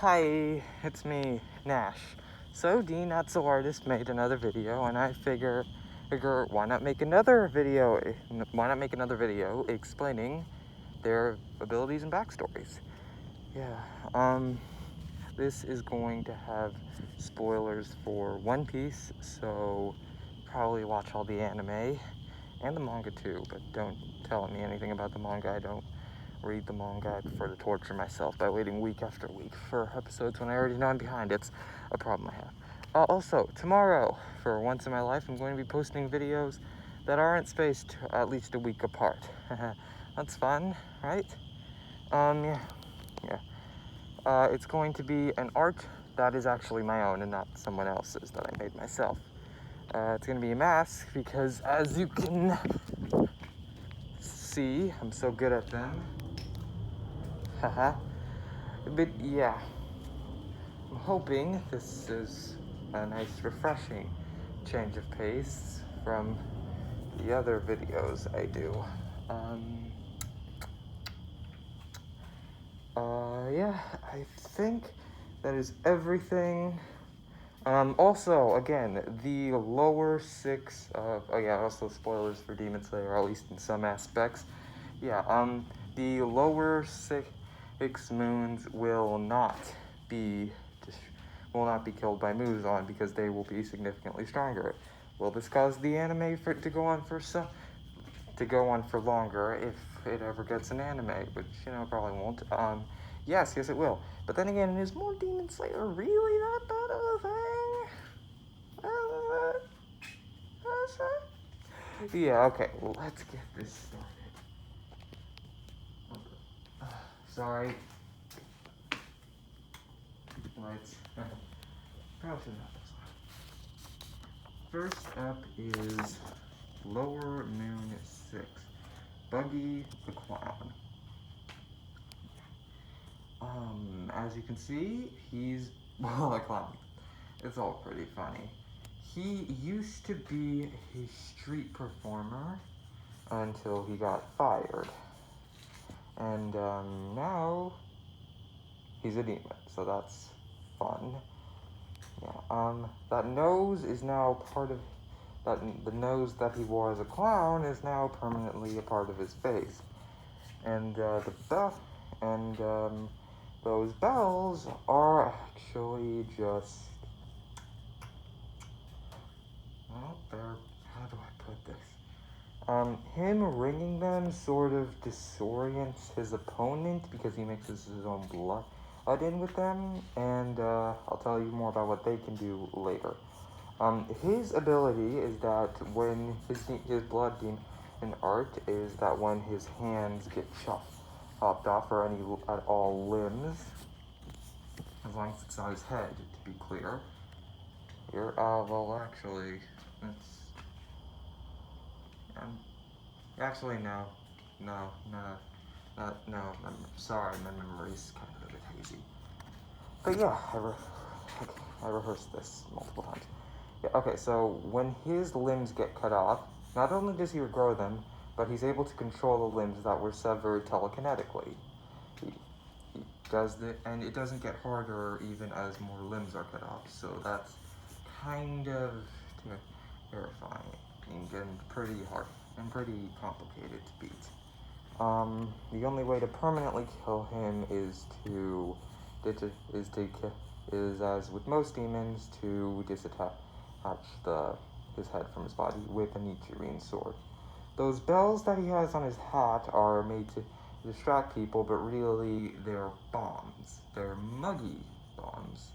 Hi, it's me, Nash. So D Not So Artist made another video, and I figure why not make another video explaining their abilities and backstories. This is going to have spoilers for One Piece, so probably watch all the anime and the manga too, but don't tell me anything about the manga. I don't read the manga. I prefer to torture myself by waiting week after week for episodes when I already know I'm behind. It's a problem I have. Also, tomorrow, for once in my life, I'm going to be posting videos that aren't spaced at least a week apart. That's fun, right? It's going to be an art that is actually my own and not someone else's that I made myself. It's going to be a mask because, as you can see, I'm so good at them. Haha. But yeah, I'm hoping this is a nice, refreshing change of pace from the other videos I do. Yeah, I think that is everything. Also, again, the lower six of, also spoilers for Demon Slayer, at least in some aspects. The lower six moons will not be killed by Muzan because they will be significantly stronger. Will this cause the anime to go on for longer if it ever gets an anime, which, probably won't. Yes, it will. But then again, is more Demon Slayer really that bad of a thing? Yeah, okay, well, let's get this started. Sorry. Lights. Probably should have this on. First up is Lower Moon 6. Buggy the Clown. As you can see, he's, a clown. It's all pretty funny. He used to be a street performer until he got fired. And, now he's a demon, so that's fun. That nose is now the nose that he wore as a clown is now permanently a part of his face. And, those bells are actually just, how do I put this? Him ringing them sort of disorients his opponent because he mixes his own blood in with them, and I'll tell you more about what they can do later. His ability is that when his blood demon art is that when his hands get chopped off, or any at all limbs, as long as it's not his head, to be clear. Here, well, actually, I'm sorry, my memory's kind of a bit hazy. But yeah, I rehearsed this multiple times. Yeah, okay, so when his limbs get cut off, not only does he regrow them, but he's able to control the limbs that were severed telekinetically. He does and it doesn't get harder even as more limbs are cut off, so that's kind of terrifying and pretty hard and pretty complicated to beat. The only way to permanently kill him is as with most demons, to disattach his head from his body with a Nichirin sword. Those bells that he has on his hat are made to distract people, but really they're bombs. They're muggy bombs.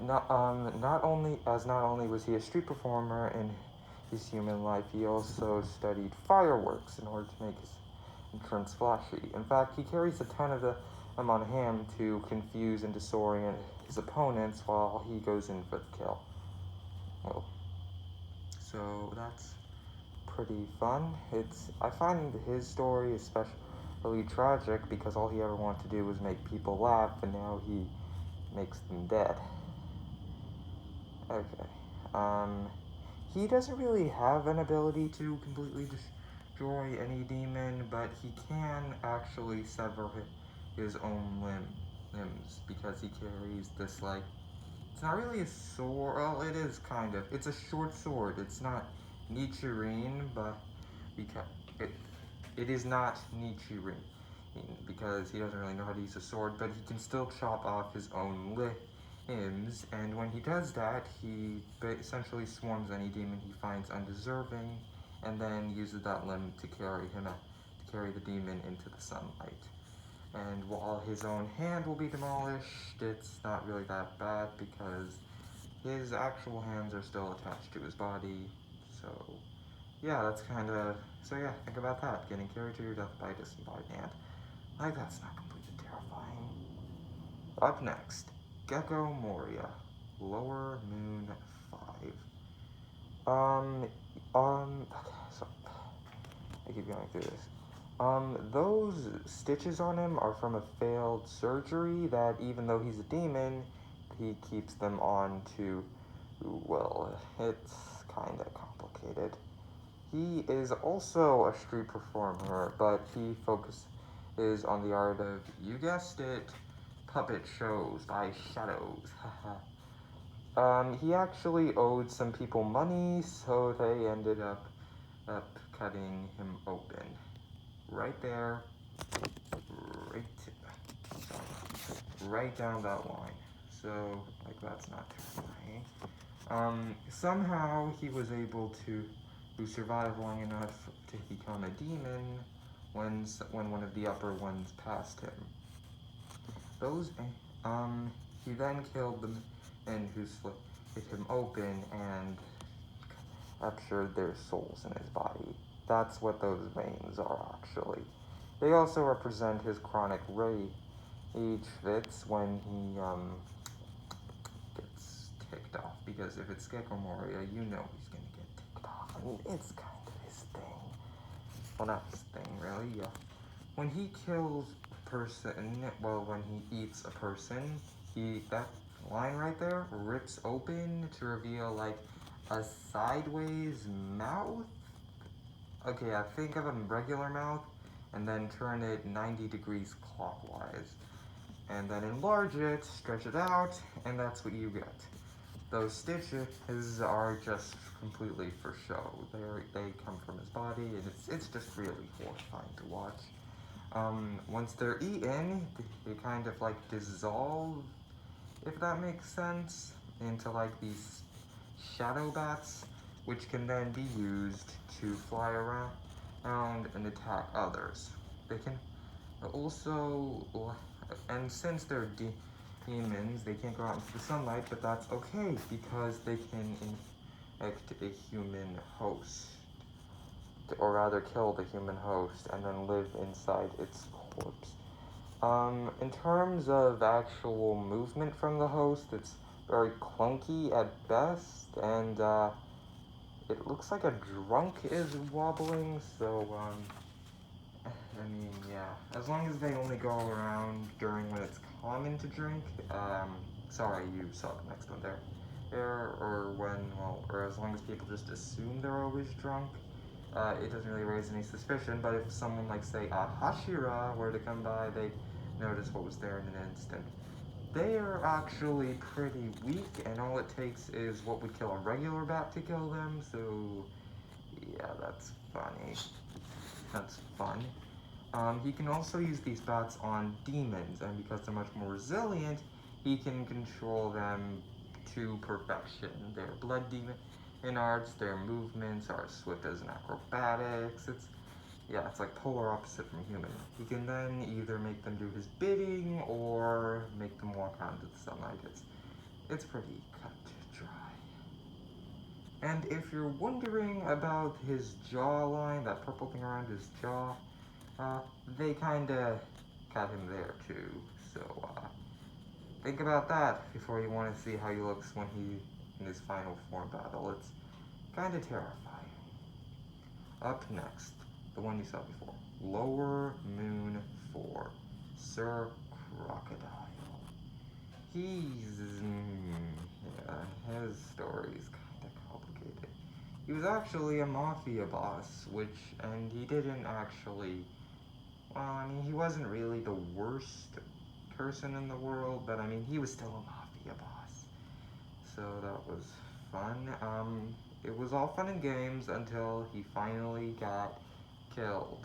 Not only was he a street performer in his human life, he also studied fireworks in order to make his entrance flashy. In fact, he carries a ton of them on him to confuse and disorient his opponents while he goes in for the kill. So that's pretty fun. I find his story especially tragic because all he ever wanted to do was make people laugh, and now he makes them dead. Okay. He doesn't really have an ability to completely destroy any demon, but he can actually sever his own limbs because he carries this, like, it's not really a sword, well, it is kind of, it's a short sword, it's not Nichirin, but because it is not Nichirin, because he doesn't really know how to use a sword, but he can still chop off his own limbs, and when he does that, he essentially swarms any demon he finds undeserving, and then uses that limb to carry the demon into the sunlight. And while his own hand will be demolished, it's not really that bad because his actual hands are still attached to his body. So yeah, that's kind of, so yeah, think about that, getting carried to your death by a disembodied hand. Like, that's not completely terrifying. Up next, Gecko Moria, Lower Moon 5. Okay, so I keep going through this. Those stitches on him are from a failed surgery that, even though he's a demon, he keeps them on to, well, it's kind of complicated. He is also a street performer, but he focuses on the art of, you guessed it, puppet shows by shadows. He actually owed some people money, so they ended up cutting him open. Right there, right down that line. So, like, that's not terrifying. Somehow he was able to survive long enough to become a demon when one of the upper ones passed him. He then killed the men who hit him open and captured their souls in his body. That's what those veins are, actually. They also represent his chronic rage fits when he gets ticked off. Because if it's Gecko Moria, you know he's gonna get ticked off. I mean, it's kind of his thing. Well, not his thing, really. Yeah. When he kills a person, well, when he eats a person, that line right there rips open to reveal, like, a sideways mouth. Okay, I think of a regular mouth, and then turn it 90 degrees clockwise. And then enlarge it, stretch it out, and that's what you get. Those stitches are just completely for show. They come from his body, and it's just really horrifying to watch. Once they're eaten, they kind of, like, dissolve, if that makes sense, into, like, these shadow bats, which can then be used to fly around and attack others. They can also, and since they're demons, they can't go out into the sunlight, but that's okay because they can infect a human host, or rather kill the human host and then live inside its corpse. In terms of actual movement from the host, it's very clunky at best, and it looks like a drunk is wobbling, so, I mean, yeah. As long as they only go around during when it's common to drink, sorry, you saw the next one there. Or as long as people just assume they're always drunk, it doesn't really raise any suspicion, but if someone, like, say, a Hashira were to come by, they'd notice what was there in an instant. They are actually pretty weak, and all it takes is what would kill a regular bat to kill them, so yeah, that's funny. That's fun. He can also use these bats on demons, and because they're much more resilient, he can control them to perfection. Their blood demon arts, their movements are swift as an acrobatics. It's like polar opposite from human. He can then either make them do his bidding or make them walk out into the sunlight. It's pretty cut to dry. And if you're wondering about his jawline, that purple thing around his jaw, they kinda got him there too. So, think about that before you want to see how he looks when in his final form battle. It's kinda terrifying. Up next, the one you saw before, Lower Moon 4, Sir Crocodile. His story's kinda complicated. He was actually a mafia boss, and he didn't actually, well, I mean, he wasn't really the worst person in the world, but I mean, he was still a mafia boss. So that was fun. It was all fun and games until he finally got killed.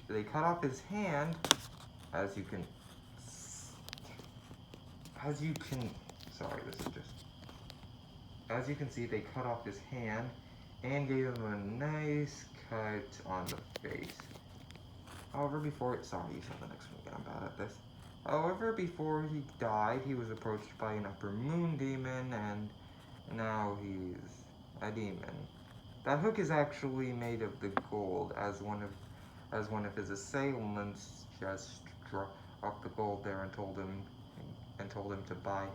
They cut off his hand, as you can, sorry, this is just, as you can see, they cut off his hand and gave him a nice cut on the face. However, sorry, you saw the next one again, I'm bad at this. However, before he died, he was approached by an upper moon demon, and now he's a demon. That hook is actually made of the gold, as one of his assailants just dropped the gold there and told him to buy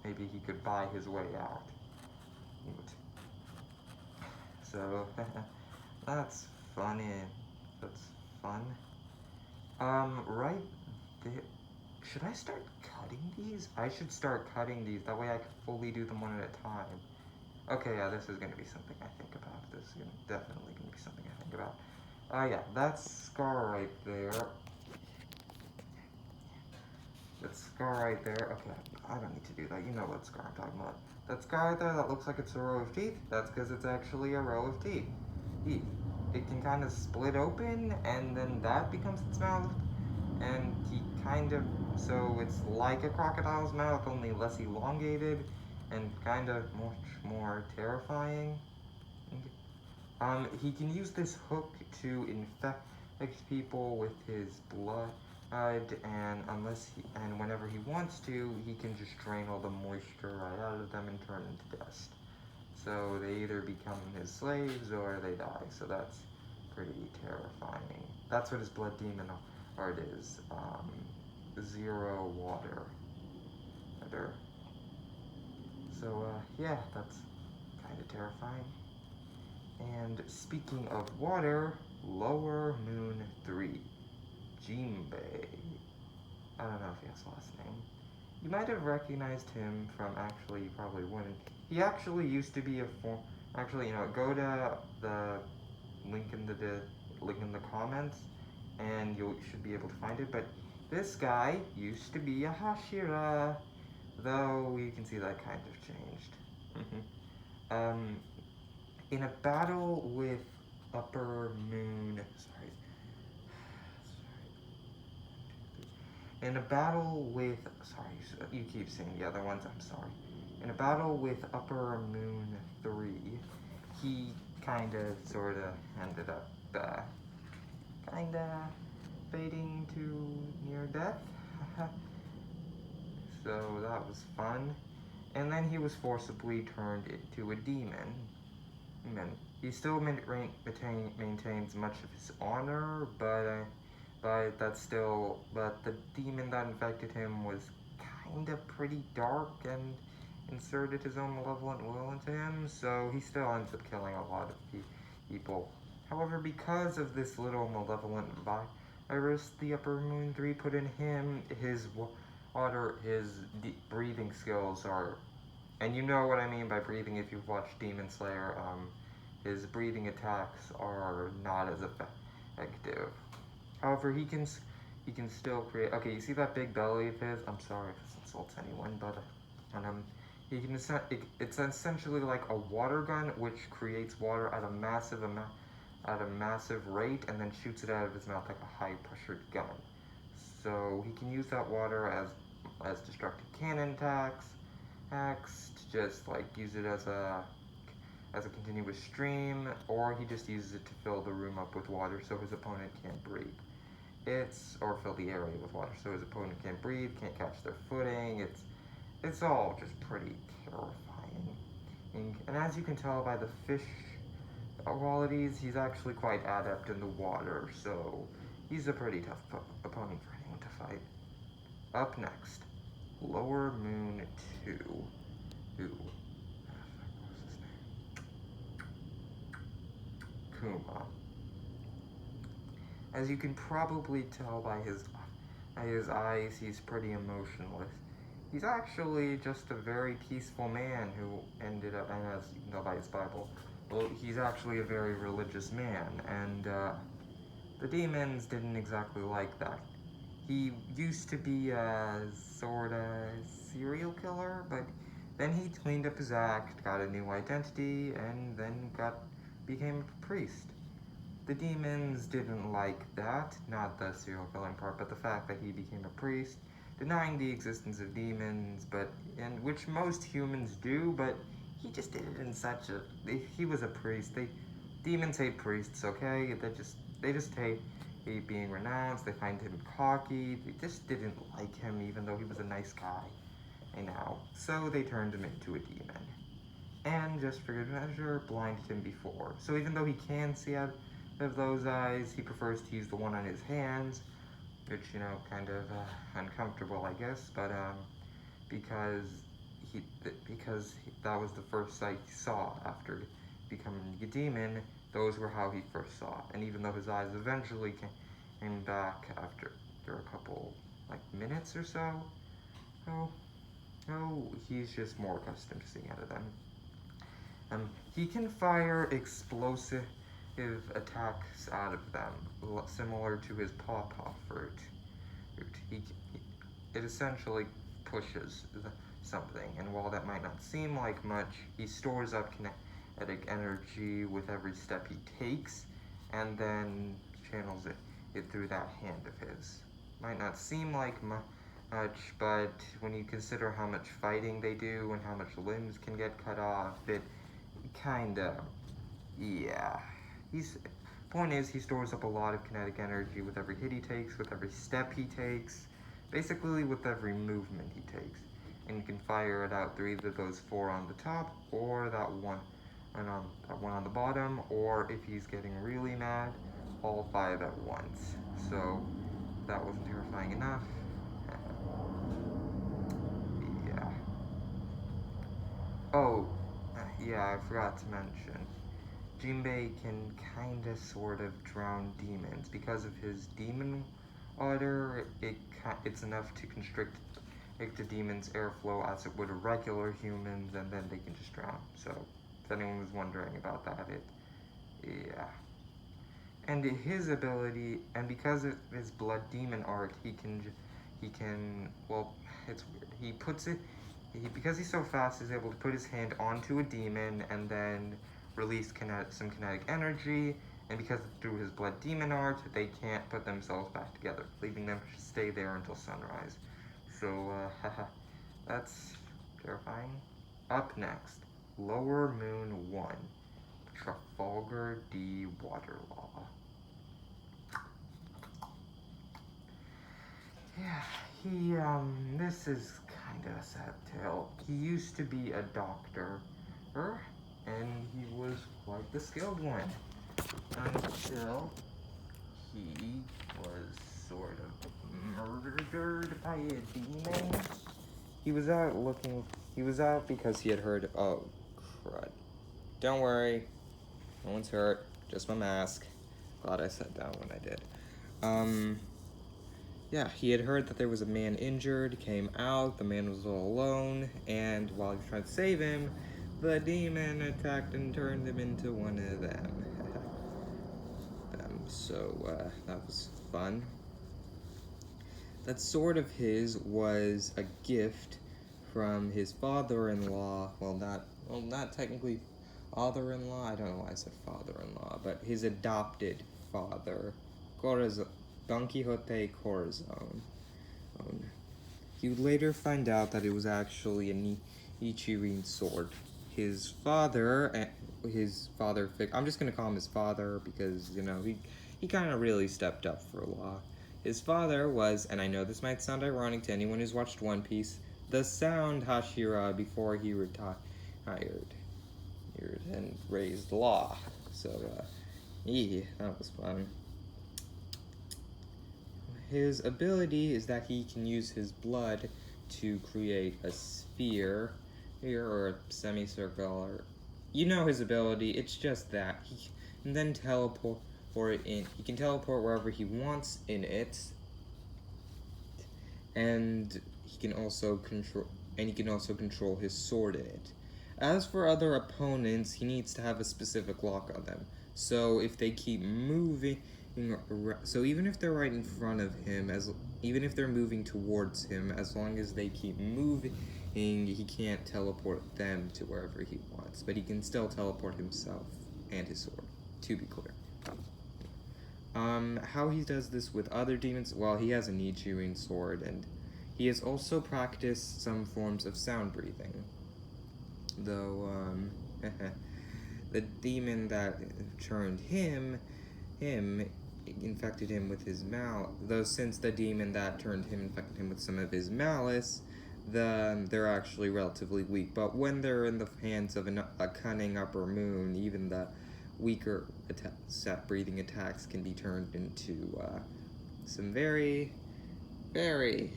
maybe he could buy his way out. So that's funny. That's fun. Right there. Should I start cutting these? I should start cutting these. That way I can fully do them one at a time. Okay, yeah, this is gonna be something I think about. This is definitely gonna be something I think about. Yeah, that's Scar right there. That's Scar right there. Okay, I don't need to do that. You know what Scar I'm talking about. That Scar right there that looks like it's a row of teeth, that's because it's actually a row of teeth. It can kind of split open, and then that becomes its mouth. And so it's like a crocodile's mouth, only less elongated, and kind of much more terrifying. He can use this hook to infect people with his blood, and whenever he wants to, he can just drain all the moisture right out of them and turn into dust. So they either become his slaves or they die. So that's pretty terrifying. That's what his blood demon art is. Zero water. So yeah, that's kind of terrifying. And speaking of water, Lower Moon 3, Jinbei. I don't know if he has a last name. You might have recognized him from, actually, you probably wouldn't. He actually used to be actually, go to the link in the comments, and you should be able to find it. But this guy used to be a Hashira, though you can see that kind of changed. In a battle with Upper Moon, in a battle with, you keep saying the other ones, I'm sorry. In a battle with Upper Moon 3, he sorta ended up, fading to near death. So that was fun. And then he was forcibly turned into a demon. He still maintains much of his honor, but the demon that infected him was kinda pretty dark and inserted his own malevolent will into him, so he still ends up killing a lot of people. However, because of this little malevolent virus the Upper Moon 3 put in him, his breathing skills are, and you know what I mean by breathing if you've watched Demon Slayer, his breathing attacks are not as effective. However, he can still create, okay, you see that big belly of his? I'm sorry if this insults anyone, but, it's essentially like a water gun, which creates water at a massive rate, and then shoots it out of his mouth like a high-pressured gun. So he can use that water as destructive cannon attacks, to just use it as a continuous stream, or he just uses it to fill the room up with water so his opponent can't breathe. Or fill the area with water so his opponent can't breathe, can't catch their footing. It's all just pretty terrifying. And as you can tell by the fish qualities, he's actually quite adept in the water, so he's a pretty tough opponent for anyone to fight. Up next, Lower Moon 2. Kuma. As you can probably tell by his eyes, he's pretty emotionless. He's actually just a very peaceful man who ended up, and as you can tell by his Bible, well, he's actually a very religious man, and the demons didn't exactly like that. he used to be a sorta serial killer, but then he cleaned up his act, got a new identity, and then became a priest. The demons didn't like that, not the serial killing part, but the fact that he became a priest, denying the existence of demons, and which most humans do, but he just did it in such a, he was a priest. Demons hate priests, okay? They just hate being renounced. They find him cocky. They just didn't like him, even though he was a nice guy. I know. So they turned him into a demon. And just for good measure, blinded him before. So even though he can see out of those eyes, he prefers to use the one on his hands, which, you know, kind of uncomfortable, I guess, but because that was the first sight he saw after becoming a demon. Those were how he first saw it. And even though his eyes eventually came back after a couple, like, minutes or so, he's just more accustomed to seeing out of them. He can fire explosive attacks out of them, similar to his pawpaw fruit. It essentially pushes something, and while that might not seem like much, he stores up kinetic energy with every step he takes, and then channels it through that hand of his. Might not seem like much, but when you consider how much fighting they do and how much limbs can get cut off, it kinda, yeah. Point is, he stores up a lot of kinetic energy with every hit he takes, with every step he takes, basically with every movement he takes. And you can fire it out through either those 4 on the top, or that one on the bottom, or if he's getting really mad, all 5 at once. So that wasn't terrifying enough. Yeah. Oh, yeah, I forgot to mention. Jinbei can kinda sort of drown demons. Because of his demon water, it's enough to constrict the demon's airflow as it would regular humans, and then they can just drown. So, if anyone was wondering about that, yeah. And his ability, and because of his blood demon art, he can, well, it's weird. Because he's so fast, he's able to put his hand onto a demon and then release some kinetic energy, and because through his blood demon art, they can't put themselves back together, leaving them to stay there until sunrise. So, that's terrifying. Up next, Lower Moon 1, Trafalgar Water Law. Yeah, this is kind of a sad tale. He used to be a doctor, and he was quite the skilled one, until he was sort of murdered by a demon. He was out because he had heard, oh, crud. Don't worry, no one's hurt, just my mask. Glad I sat down when I did. Yeah, he had heard that there was a man injured, came out, the man was all alone, and while he was trying to save him, the demon attacked and turned him into one of them. So, that was fun. That sword of his was a gift from his father-in-law, not technically father-in-law, I don't know why I said father-in-law, but his adopted father, Don Quixote Corazon. He would later find out that it was actually a Nichirin sword. His father, I'm just gonna call him his father because, you know, he kind of really stepped up for Law. His father was, and I know this might sound ironic to anyone who's watched One Piece, the Sound Hashira before he retired and raised Law. So, that was fun. His ability is that he can use his blood to create a sphere, or a semicircle, or you know his ability. It's just that he can then teleport it in. He can teleport wherever he wants in it, and he can also control his sword in it. As for other opponents, he needs to have a specific lock on them. So if they keep moving, so even if they're right in front of him, even if they're moving towards him, as long as they keep moving, he can't teleport them to wherever he wants, but he can still teleport himself and his sword, to be clear. How he does this with other demons, well, he has a Nichirin sword, and he has also practiced some forms of sound breathing. Though, the demon that turned him infected him with his though since the demon that turned him infected him with some of his malice, they're actually relatively weak. But when they're in the hands of a cunning upper moon, even the weaker breathing attacks can be turned into some very, very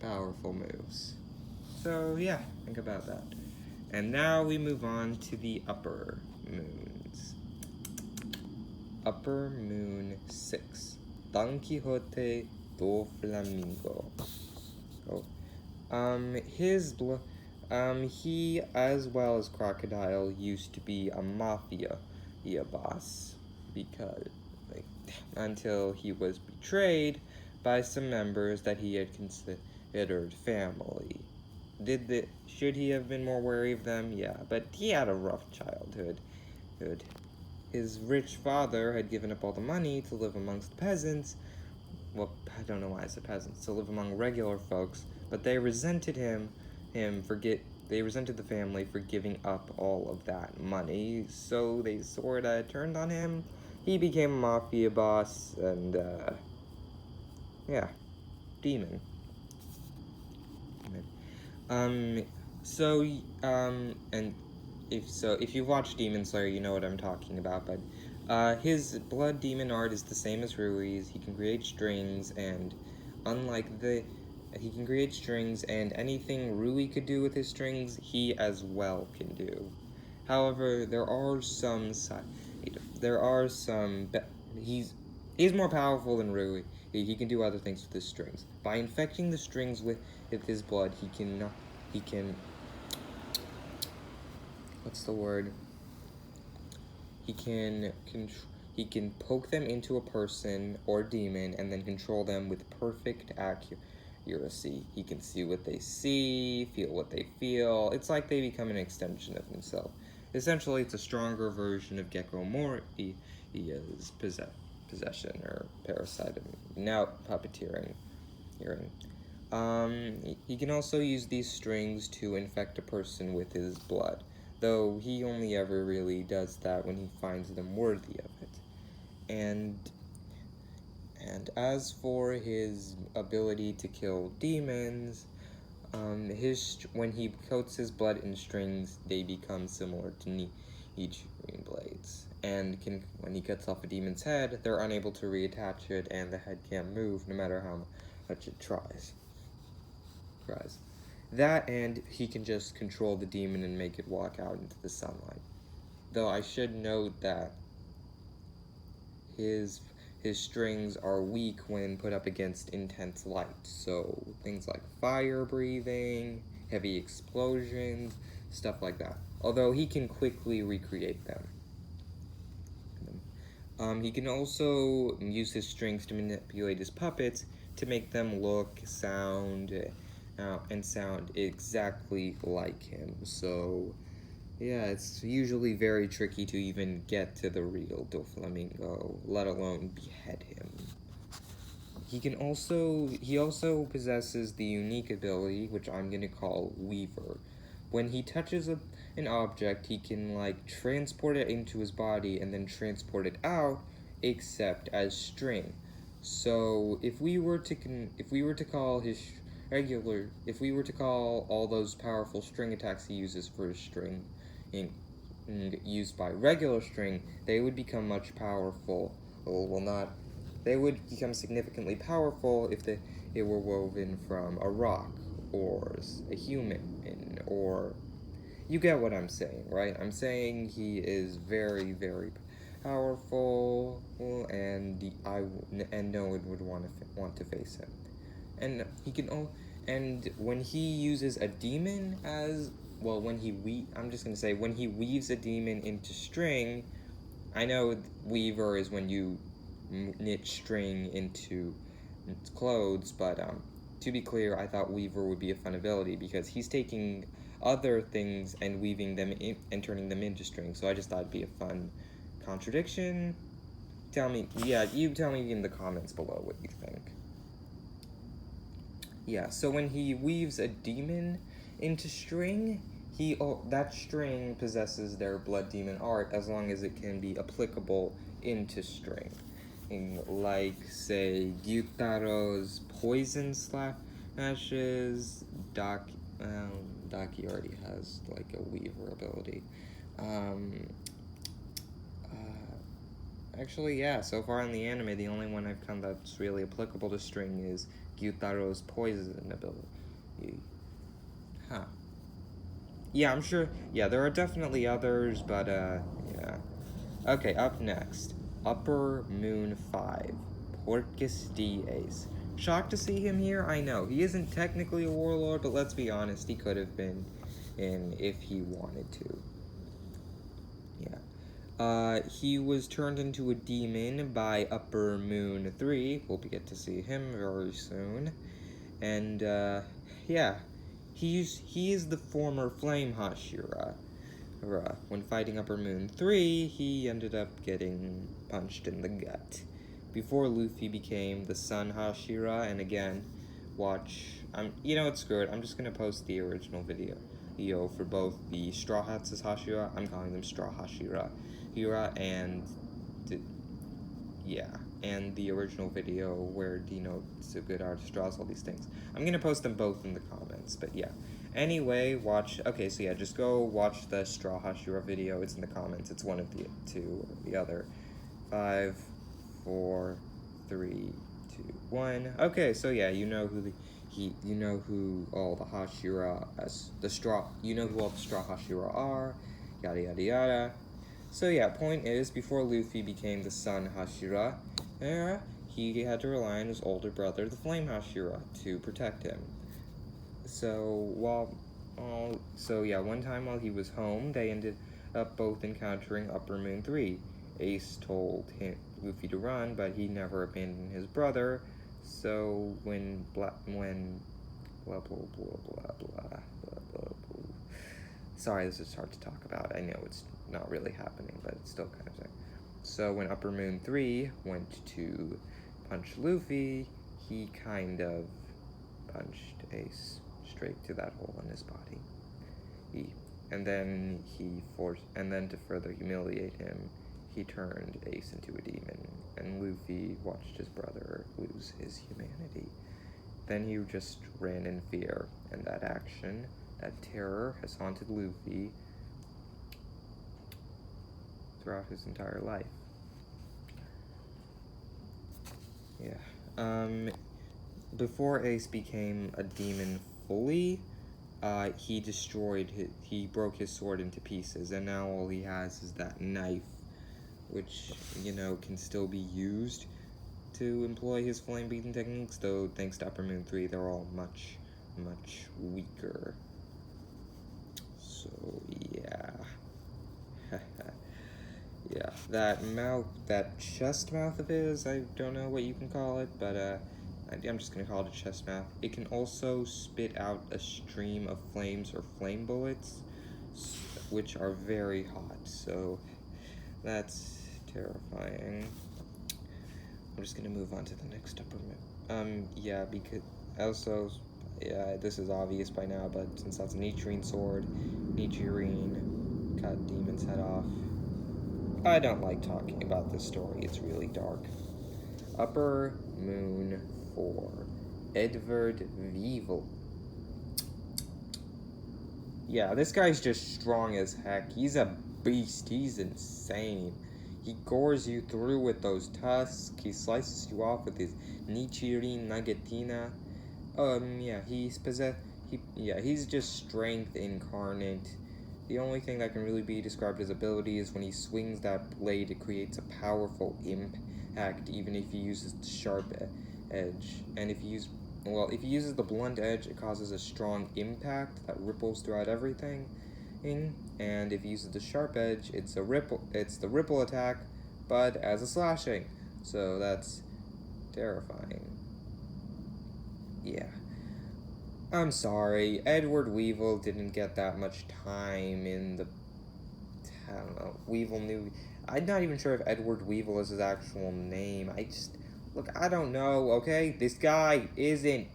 powerful moves. So yeah, think about that. And now we move on to the upper moons. Upper Moon 6, Don Quixote Doflamingo. He, as well as Crocodile, used to be a mafia boss until he was betrayed by some members that he had considered family. Should he have been more wary of them? Yeah, but he had a rough childhood. His rich father had given up all the money to live amongst the peasants. Well, I don't know why I said peasants, to live among regular folks, but they resented they resented the family for giving up all of that money, so they sorta turned on him. He became a mafia boss, and, yeah, demon. If you've watched Demon Slayer, you know what I'm talking about, but his blood demon art is the same as Rui's. He can create strings, and he can create strings, and anything Rui could do with his strings, he as well can do. However, he's more powerful than Rui. He can do other things with his strings. By infecting the strings with his blood, he can what's the word? He can poke them into a person or demon and then control them with perfect accuracy. He can see what they see, feel what they feel. It's like they become an extension of himself. Essentially, it's a stronger version of Gecko Mori's possession or parasite, now puppeteering. He can also use these strings to infect a person with his blood, though he only ever really does that when he finds them worthy of it. And as for his ability to kill demons, when he coats his blood in strings, they become similar to Nichirin blades. And when he cuts off a demon's head, they're unable to reattach it, and the head can't move no matter how much it tries. That, and he can just control the demon and make it walk out into the sunlight. Though I should note that his strings are weak when put up against intense light, so things like fire breathing, heavy explosions, stuff like that. Although he can quickly recreate them. He can also use his strings to manipulate his puppets to make them look, sound exactly like him. So yeah, it's usually very tricky to even get to the real Doflamingo, let alone behead him. He also possesses the unique ability, which I'm gonna call Weaver. When he touches an object, he can transport it into his body and then transport it out, except as string. So if we were to call all those powerful string attacks he uses for his string used by regular string, they would become much powerful. They would become significantly powerful if they were woven from a rock or a human, or you get what I'm saying, right? I'm saying he is very, very powerful, and no one would want to face him. And when he uses a demon when he weaves a demon into string, I know Weaver is when you knit string into its clothes, but to be clear, I thought Weaver would be a fun ability because he's taking other things and weaving them in, and turning them into string, so I just thought it'd be a fun contradiction. Tell me, yeah, you tell me in the comments below what you think. Yeah, so when he weaves a demon into string, that string possesses their blood demon art as long as it can be applicable into string. Like, say, Gyutaro's poison slashes, Daki already has, like, a weaver ability. Actually, yeah, so far in the anime, the only one I've come that's really applicable to string is Gyutaro's poison ability. Huh. Yeah, I'm sure, yeah, there are definitely others, but, yeah. Okay, up next, Upper Moon 5, Porcus D Ace. Shocked to see him here? I know, he isn't technically a warlord, but let's be honest, he could have been if he wanted to. Yeah. He was turned into a demon by Upper Moon 3. We'll get to see him very soon. And, yeah. He is the former Flame Hashira. When fighting Upper Moon 3, he ended up getting punched in the gut. Before Luffy became the Sun Hashira, and again, watch... you know what, screw it. I'm just going to post the original video for both the Straw Hats as Hashira. I'm calling them Straw Hashira. And and the original video where Deno's a good artist draws all these things. I'm gonna post them both in the comments, but yeah. Anyway, okay, so yeah, just go watch the Straw Hashira video. It's in the comments. It's one of the two or the other. 5, 4, 3, 2, 1. Okay, so yeah, you know who all the Hashira you know who all the Straw Hashira are, yada yada yada. So yeah, point is, before Luffy became the Sun Hashira, he had to rely on his older brother, the Flame Hashira, to protect him. So one time while he was home, they ended up both encountering Upper Moon 3. Ace told Luffy to run, but he never abandoned his brother. So when blah blah blah blah blah blah blah. Sorry, this is hard to talk about. I know it's not really happening, but it's still kind of sick. So when Upper Moon 3 went to punch Luffy, he kind of punched Ace straight to that hole in his body. And then to further humiliate him, he turned Ace into a demon, and Luffy watched his brother lose his humanity. Then he just ran in fear, and that terror has haunted Luffy throughout his entire life. Yeah. Before Ace became a demon fully, he broke his sword into pieces, and now all he has is that knife, which, can still be used to employ his flame beating techniques, though thanks to Upper Moon 3, they're all much, much weaker. So, yeah. Yeah, that chest mouth of his, I don't know what you can call it, but I'm just gonna call it a chest mouth. It can also spit out a stream of flames or flame bullets, which are very hot, so that's terrifying. I'm just gonna move on to the next Upper Moon. Yeah, because also, yeah, this is obvious by now, but since that's a Nichirin sword, Nichirin cut Demon's head off. I don't like talking about this story, it's really dark. Upper Moon 4, Edward Weevil. Yeah, this guy's just strong as heck. He's a beast, he's insane. He gores you through with those tusks, he slices you off with his Nichirin Nagatina. He's just strength incarnate. The only thing that can really be described as ability is when he swings that blade, it creates a powerful impact, even if he uses the sharp edge. And if he uses the blunt edge, it causes a strong impact that ripples throughout everything. And if he uses the sharp edge, it's the ripple attack, but as a slashing. So that's terrifying. yeah. I'm sorry, Edward Weevil didn't get that much time in the... I don't know, Weevil knew... I'm not even sure if Edward Weevil is his actual name. Look, I don't know, okay? This guy isn't...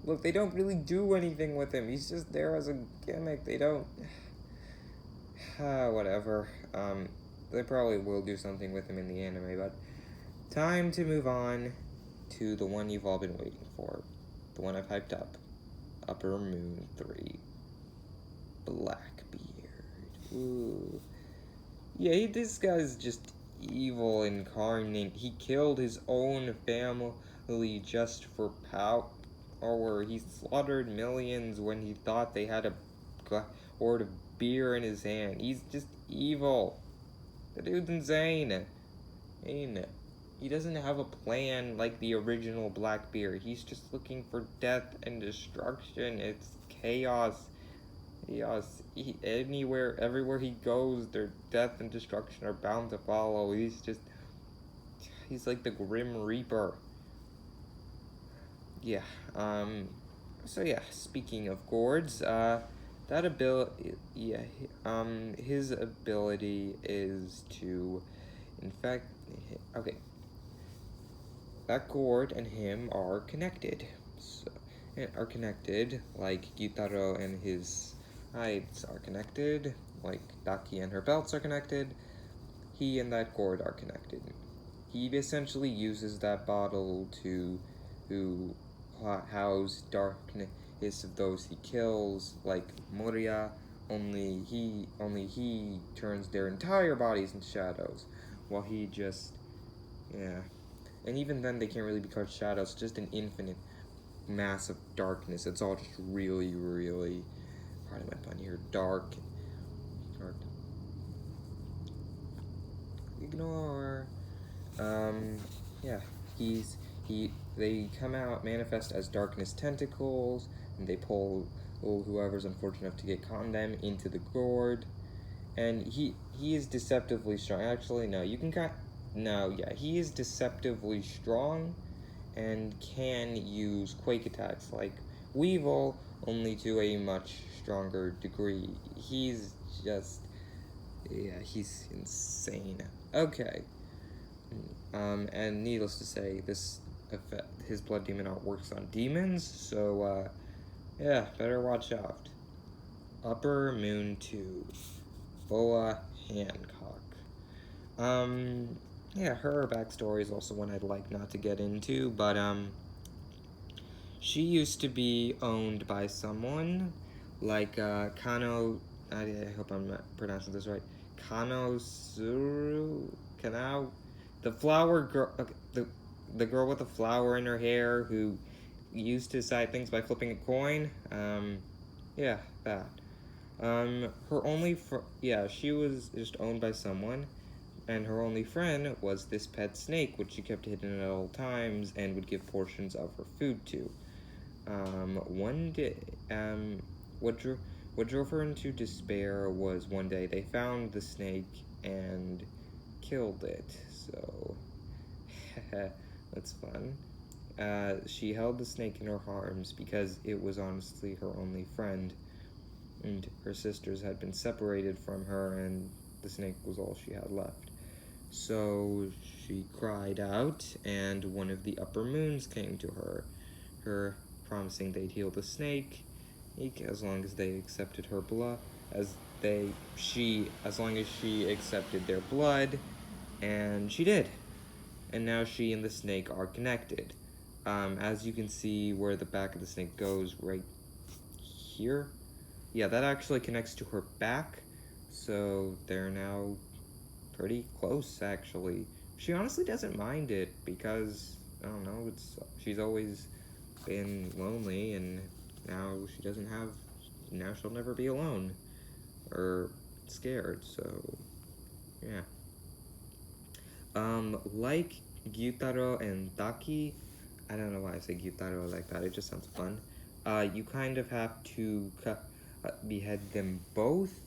Look, they don't really do anything with him. He's just there as a gimmick. They don't... whatever. They probably will do something with him in the anime, but... Time to move on to the one you've all been waiting for. The one I've hyped up. Upper Moon 3. Blackbeard. Ooh. Yeah, this guy's just evil incarnate. He killed his own family just for power. Or he slaughtered millions when he thought they had a quart of beer in his hand. He's just evil. The dude's insane. Ain't it? He doesn't have a plan like the original Blackbeard. He's just looking for death and destruction. It's chaos. Everywhere he goes, their death and destruction are bound to follow. He's like the Grim Reaper. Yeah, so yeah, speaking of gourds, that ability, yeah, his ability is to, in fact, okay, that gourd and him are connected, like Gyutaro and his hides are connected, like Daki and her belts are connected. He and that gourd are connected. He essentially uses that bottle to house darkness of those he kills, like Moria. Only he turns their entire bodies into shadows, while he just, yeah. And even then, they can't really be called shadows. Just an infinite mass of darkness. It's all just really, really, pardon my pun here, dark. Ignore. Yeah, they come out, manifest as darkness tentacles, and they pull whoever's unfortunate enough to get caught in them into the gourd. And he is deceptively strong. Actually, no, he is deceptively strong and can use quake attacks like Weevil, only to a much stronger degree. He's just, yeah, he's insane. Okay. And needless to say, his blood demon art works on demons, so, yeah, better watch out. Upper Moon 2. Boa Hancock. Yeah, her backstory is also one I'd like not to get into, but, she used to be owned by someone like, Kano, I hope I'm not pronouncing this right, the flower girl, the girl with the flower in her hair who used to decide things by flipping a coin. Yeah, that. She was just owned by someone, and her only friend was this pet snake, which she kept hidden at all times and would give portions of her food to. One day, what drove her into despair was one day they found the snake and killed it. So, that's fun. She held the snake in her arms because it was honestly her only friend, and her sisters had been separated from her, and the snake was all she had left. So she cried out, and one of the upper moons came to her promising they'd heal the snake, as long as they accepted her blood, as long as she accepted their blood, and she did. And now she and the snake are connected. As you can see where the back of the snake goes right here. Yeah, that actually connects to her back, so they're now pretty close, actually. She honestly doesn't mind it because, I don't know, she's always been lonely, and now she'll never be alone or scared, so yeah. Like Gyutaro and Daki, I don't know why I say Gyutaro like that, it just sounds fun. You kind of have to behead them both,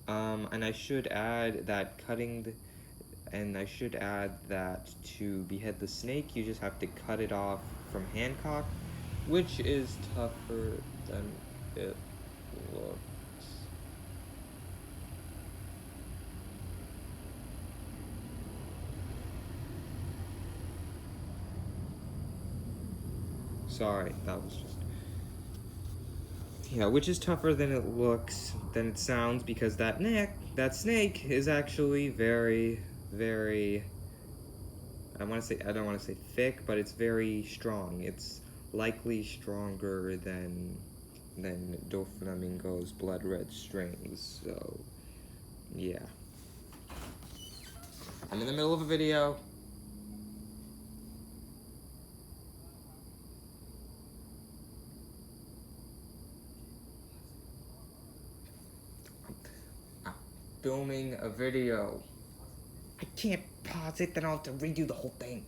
and I should add that to behead the snake, you just have to cut it off from Hancock, which is tougher than it looks. Sorry, that was just... Yeah, which is tougher than it looks, than it sounds, because that snake is actually very, very... I don't want to say thick, but it's very strong. It's likely stronger than Doflamingo's blood red strings. So, yeah. I'm in the middle of a video. I'm filming a video. I can't pause it, then I'll have to redo the whole thing.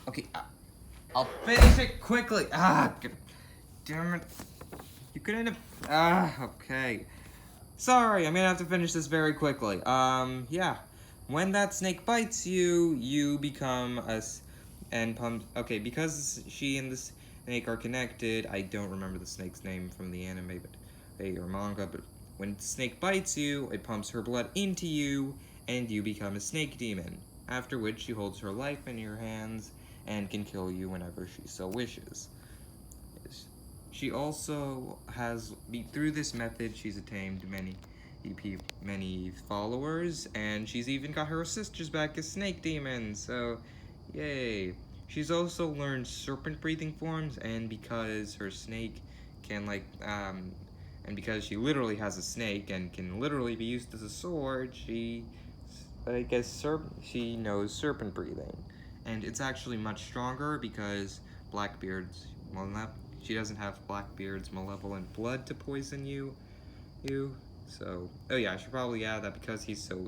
Okay, I'll finish it quickly. Damn it. You couldn't have... okay. Sorry, I'm gonna have to finish this very quickly. Yeah. When that snake bites you, you become okay, because she and the snake are connected, I don't remember the snake's name from the anime, or manga, but when the snake bites you, it pumps her blood into you, and you become a snake demon. After which she holds her life in her hands and can kill you whenever she so wishes. She also has, through this method, she's attained many followers, and she's even got her sisters back as snake demons, so yay. She's also learned serpent breathing forms, and because her snake can and because she literally has a snake and can literally be used as a sword, she knows serpent breathing. And it's actually much stronger because Blackbeard's, well, she doesn't have Blackbeard's malevolent blood to poison you. So, oh yeah, I should probably add that because he's so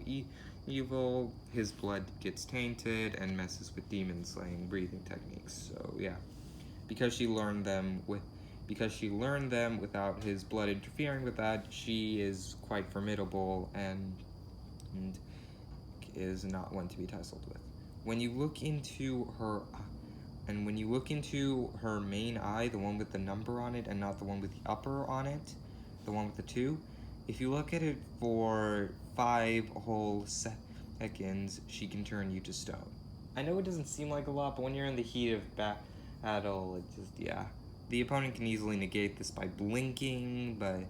evil, his blood gets tainted and messes with demon slaying breathing techniques. So yeah, because she learned them without his blood interfering with that, she is quite formidable and is not one to be tussled with. When you look into her main eye, the one with the number on it and not the one with the upper on it, the one with the 2, if you look at it for 5 whole seconds, she can turn you to stone. I know it doesn't seem like a lot, but when you're in the heat of battle, yeah. The opponent can easily negate this by blinking, but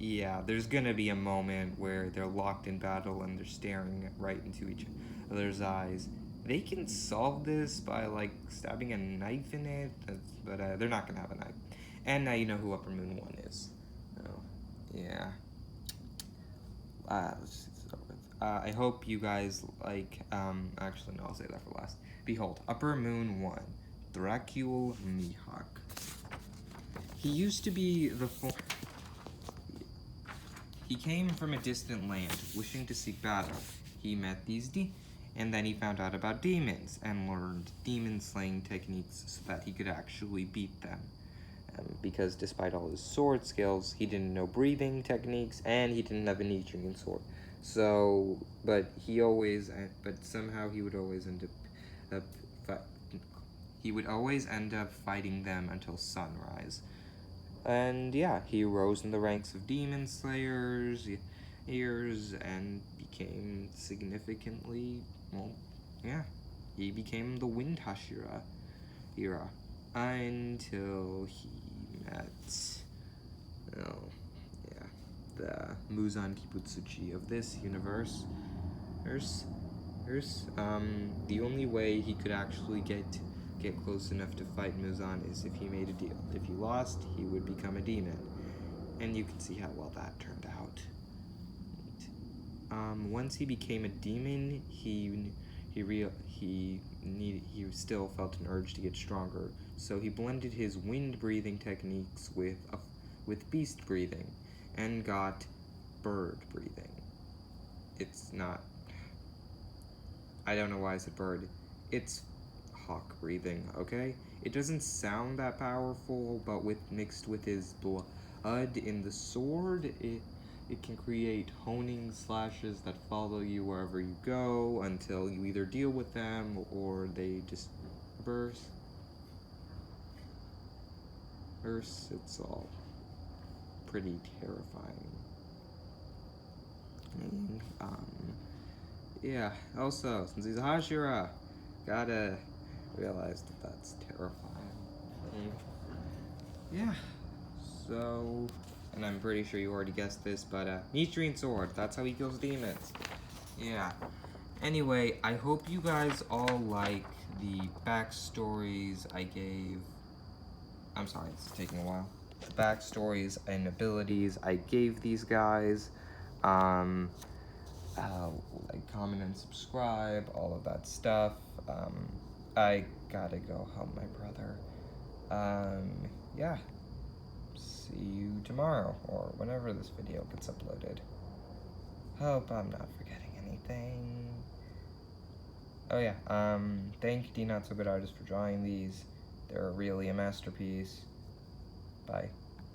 yeah, there's gonna be a moment where they're locked in battle and they're staring right into each other's eyes. They can solve this by, stabbing a knife in it, but they're not gonna have a knife. And now you know who Upper Moon 1 is. Oh, yeah. Let's just start with. I hope you guys actually, no, I'll say that for last. Behold, Upper Moon 1, Dracul Mihawk. He used to be He came from a distant land, wishing to seek battle. He met these and then he found out about demons, and learned demon-slaying techniques so that he could actually beat them. Because despite all his sword skills, he didn't know breathing techniques, and he didn't have an Ichigan sword. So, but somehow he would always end up fighting them until sunrise. And yeah, he rose in the ranks of demon slayers, and became significantly, he became the Wind Hashira until he met, the Muzan Kibutsuchi of this universe. The only way he could actually get close enough to fight Muzan is if he made a deal. If he lost, he would become a demon. And you can see how well that turned out. Once he became a demon, he still felt an urge to get stronger, so he blended his wind breathing techniques with beast breathing, and got bird breathing. It's not. I don't know why I said bird. It's hawk breathing. Okay, it doesn't sound that powerful, but mixed with his blood in the sword, It can create honing slashes that follow you wherever you go until you either deal with them or they disperse. It's all pretty terrifying. And, yeah, also, since he's a Hashira, gotta realize that that's terrifying. Yeah, so, and I'm pretty sure you already guessed this, but, Nichirin Sword, that's how he kills demons. Yeah. Anyway, I hope you guys all like the backstories I gave. I'm sorry, this is taking a while. The backstories and abilities I gave these guys. Like, comment, and subscribe, all of that stuff. I gotta go help my brother. Yeah. See you tomorrow, or whenever this video gets uploaded. Hope I'm not forgetting anything. Oh yeah, thank D Not So Good Artist for drawing these. They're really a masterpiece. Bye.